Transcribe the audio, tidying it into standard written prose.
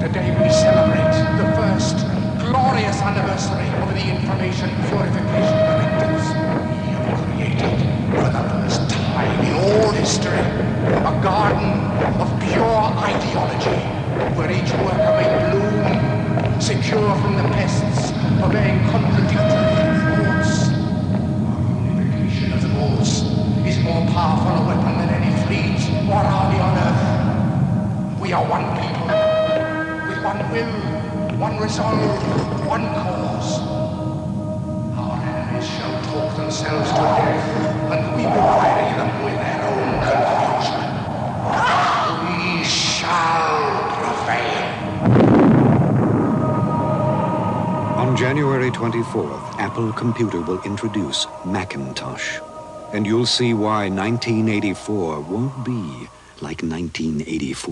Today we celebrate the first glorious anniversary of the information purification directives we have created for the first time in all history. A garden of pure ideology where each worker may bloom, secure from the pests, obeying contradictory thoughts. Our unification of the laws is more powerful a weapon than any fleet or army on earth. We are one people, with one will, one resolve, one cause. Our enemies shall talk themselves to death, and we will bury them with their own confusion. We shall prevail. On January 24th, Apple Computer will introduce Macintosh. And you'll see why 1984 won't be like 1984.